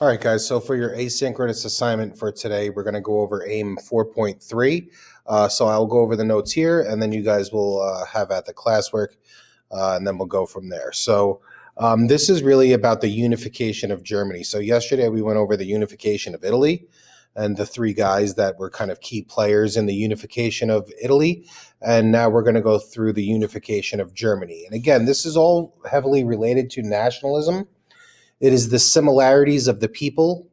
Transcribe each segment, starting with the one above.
All right, guys. So for your asynchronous assignment for today, we're going to go over AIM 4.3. So I'll go over the notes here, and then you guys will have at the classwork, and then we'll go from there. So this is really about the unification of Germany. So yesterday we went over the unification of Italy and the three guys that were kind of key players in the unification of Italy. And now we're going to go through the unification of Germany. And again, this is all heavily related to nationalism. It is the similarities of the people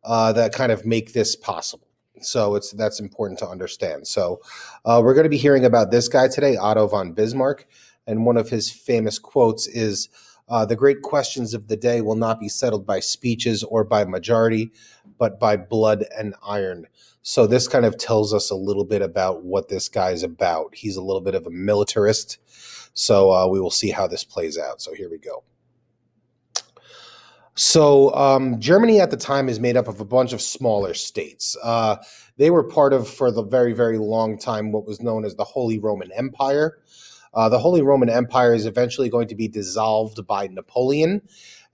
that kind of make this possible. So that's important to understand. So we're going to be hearing about this guy today, Otto von Bismarck, and one of his famous quotes is, "The great questions of the day will not be settled by speeches or by majority, but by blood and iron." So this kind of tells us a little bit about what this guy's about. He's a little bit of a militarist. So we will see how this plays out. So here we go. So Germany at the time is made up of a bunch of smaller states. They were part of, for the very, very long time, what was known as the Holy Roman Empire. The Holy Roman Empire is eventually going to be dissolved by Napoleon.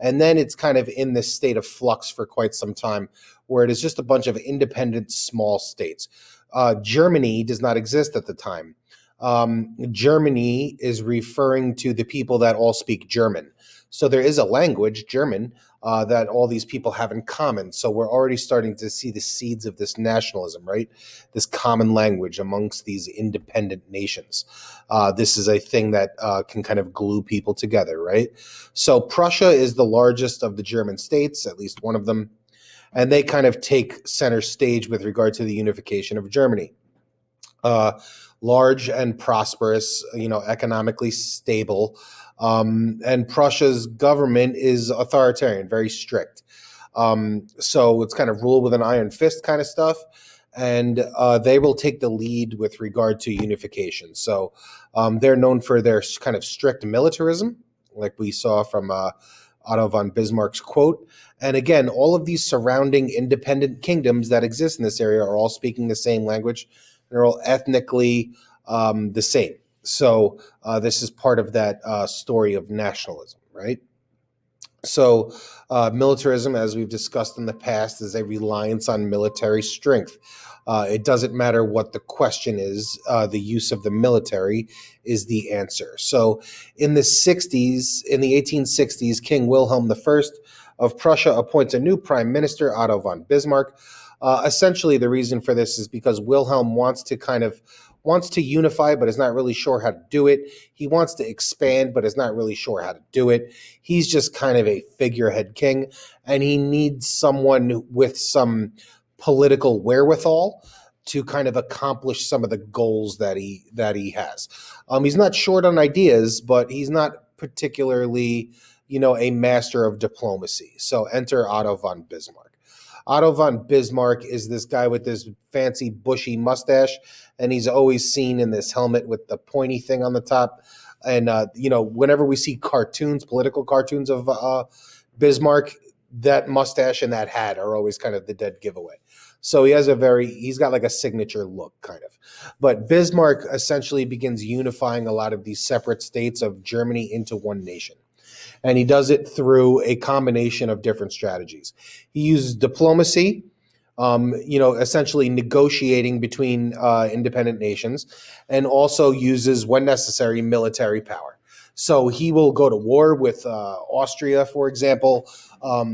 And then it's kind of in this state of flux for quite some time, where it is just a bunch of independent small states. Germany does not exist at the time. Germany is referring to the people that all speak German. So there is a language, German, that all these people have in common. So we're already starting to see the seeds of this nationalism, right? This common language amongst these independent nations. This is a thing that can kind of glue people together, right? So Prussia is the largest of the German states, at least one of them, and they kind of take center stage with regard to the unification of Germany. Large and prosperous, economically stable. And Prussia's government is authoritarian, very strict. So it's kind of rule with an iron fist kind of stuff. And they will take the lead with regard to unification. So they're known for their kind of strict militarism, like we saw from Otto von Bismarck's quote. And again, all of these surrounding independent kingdoms that exist in this area are all speaking the same language. They're all ethnically the same. So this is part of that story of nationalism, right? So militarism, as we've discussed in the past, is a reliance on military strength. It doesn't matter what the question is, the use of the military is the answer. So in the 1860s, King Wilhelm I of Prussia appoints a new prime minister, Otto von Bismarck. Essentially, the reason for this is because Wilhelm wants to unify, but is not really sure how to do it. He wants to expand, but is not really sure how to do it. He's just kind of a figurehead king, and he needs someone with some political wherewithal to kind of accomplish some of the goals that he has. He's not short on ideas, but he's not particularly, a master of diplomacy. So enter Otto von Bismarck. Otto von Bismarck is this guy with this fancy bushy mustache, and he's always seen in this helmet with the pointy thing on the top. And, whenever we see political cartoons of Bismarck, that mustache and that hat are always kind of the dead giveaway. So he's got like a signature look kind of. But Bismarck essentially begins unifying a lot of these separate states of Germany into one nation. And he does it through a combination of different strategies. He uses diplomacy, essentially negotiating between independent nations, and also uses, when necessary, military power. So he will go to war with Austria, for example.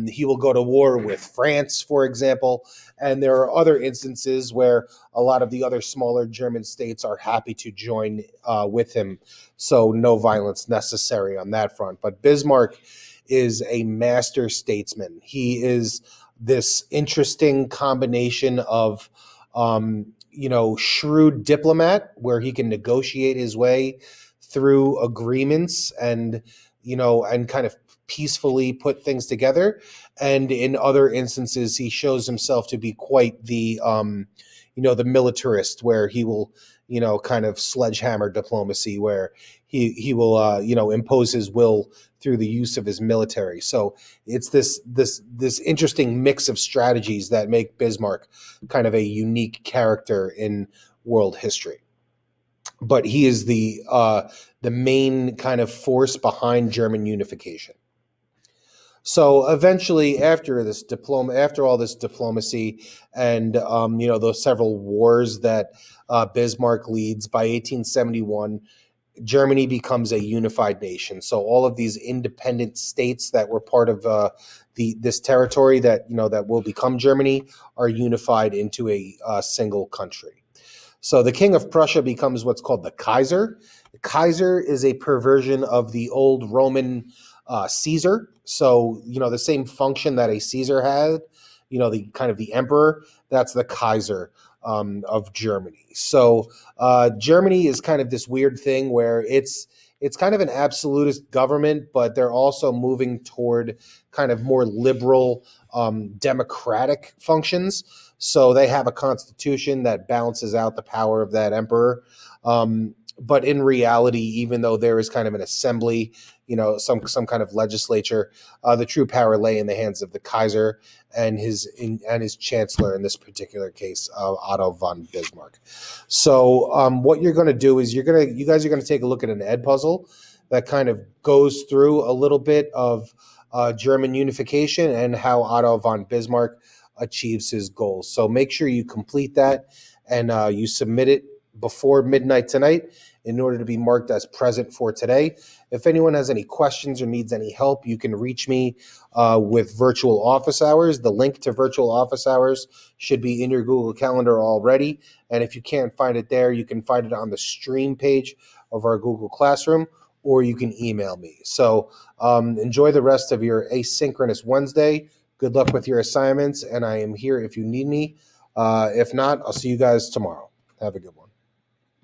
He will go to war with France, for example. And there are other instances where a lot of the other smaller German states are happy to join with him. So no violence necessary on that front. But Bismarck is a master statesman. He is this interesting combination of, shrewd diplomat, where he can negotiate his way through agreements and kind of peacefully put things together. And in other instances, he shows himself to be quite the militarist, where he will, kind of sledgehammer diplomacy, where he will, impose his will through the use of his military. So it's this interesting mix of strategies that make Bismarck kind of a unique character in world history. But he is the main kind of force behind German unification. So eventually, after all this diplomacy, and those several wars that Bismarck leads, by 1871, Germany becomes a unified nation. So all of these independent states that were part of this territory that will become Germany are unified into a single country. So the King of Prussia becomes what's called the Kaiser. The Kaiser is a perversion of the old Roman Caesar. So, the same function that a Caesar had, the kind of the emperor, that's the Kaiser of Germany. So Germany is kind of this weird thing where it's kind of an absolutist government, but they're also moving toward kind of more liberal democratic functions. So they have a constitution that balances out the power of that emperor. But in reality, even though there is kind of an assembly, some kind of legislature, the true power lay in the hands of the Kaiser and his chancellor, in this particular case, Otto von Bismarck. So what you're going to do is you guys are going to take a look at an Ed puzzle that kind of goes through a little bit of German unification and how Otto von Bismarck achieves his goals. So make sure you complete that and you submit it before midnight tonight in order to be marked as present for today. If anyone has any questions or needs any help, you can reach me with virtual office hours. The link to virtual office hours should be in your Google Calendar already. And if you can't find it there, you can find it on the stream page of our Google Classroom, or you can email me. So enjoy the rest of your asynchronous Wednesday. Good luck with your assignments, and I am here if you need me. If not, I'll see you guys tomorrow. Have a good one.